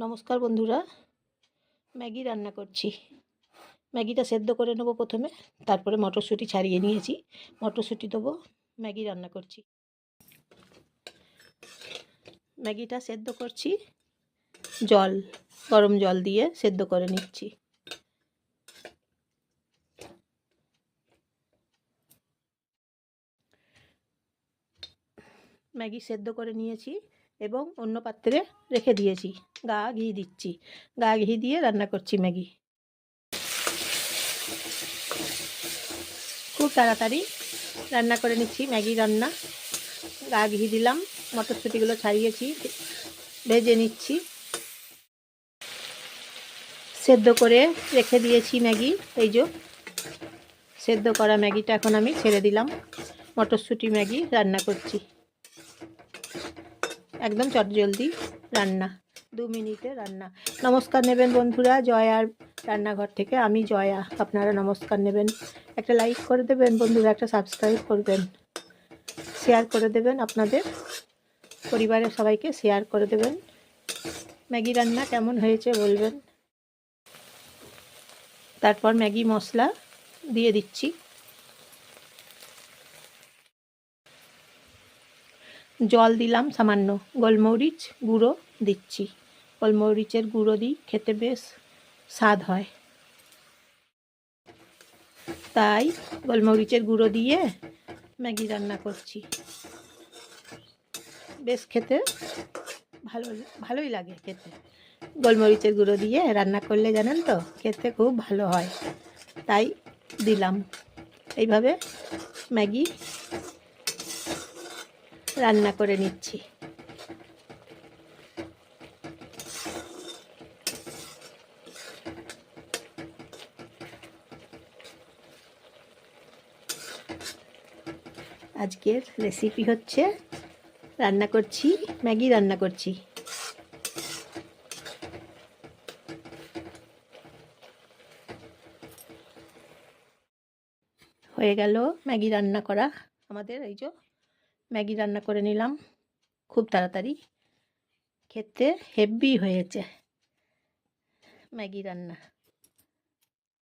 নমস্কার বন্ধুরা, ম্যাগি রান্না করছি। ম্যাগিটা সেদ্ধ করে নেব প্রথমে, তারপরে মটরশুঁটি ছাড়িয়ে নিয়েছি, মটরশুঁটি দেবো। ম্যাগি রান্না করছি। ম্যাগিটা সেদ্ধ করছি, গরম জল দিয়ে সেদ্ধ করে নিচ্ছি। ম্যাগি সেদ্ধ করে নিয়েছি এবং অন্য পাত্রে রেখে দিয়েছি। ঘি দিচ্ছি, ঘি দিয়ে রান্না করছি ম্যাগি। খুব তাড়াতাড়ি রান্না করে নিচ্ছি ম্যাগি রান্না। ঘি দিলাম, মটরশুঁটিগুলো ছাড়িয়েছি, ভেজে নিচ্ছি। সেদ্ধ করে রেখে দিয়েছি ম্যাগি, এই যে সেদ্ধ করা ম্যাগিটা এখন আমি ছেড়ে দিলাম। মটরশুঁটি ম্যাগি রান্না করছি, একদম চটজলদি রান্না, 2 মিনিটে রান্না। নমস্কার নেবেন বন্ধুরা জয়ার রান্নাঘর থেকে, আমি জয়া। আপনারা নমস্কার নেবেন, একটা লাইক করে দেবেন বন্ধুরা, একটা সাবস্ক্রাইব করবেন, শেয়ার করে দেবেন, আপনাদের পরিবারের সবাইকে শেয়ার করে দেবেন। ম্যাগি রান্না কেমন হয়েছে বলবেন। তারপর ম্যাগি মশলা দিয়ে দিচ্ছি। জল দিলাম সামান্য, গোলমরিচ গুঁড়ো দিচ্ছি। গোলমরিচের গুঁড়ো দিই, খেতে বেশ স্বাদ হয়, তাই গোলমরিচের গুঁড়ো দিয়ে ম্যাগি রান্না করছি। বেশ খেতে ভালোই লাগে খেতে। গোলমরিচের গুঁড়ো দিয়ে রান্না করলে জানেন তো খেতে খুব ভালো হয়, তাই দিলাম। এইভাবে ম্যাগি রান্না করে নিচ্ছি। আজকের রেসিপি হচ্ছে রান্না করছি ম্যাগি রান্না করছি। হয়ে গেল ম্যাগি রান্না করা আমাদের। এই যে ম্যাগি রান্না করে নিলাম খুব তাড়াতাড়ি, খেতে হেভি হয়েছে ম্যাগি রান্না।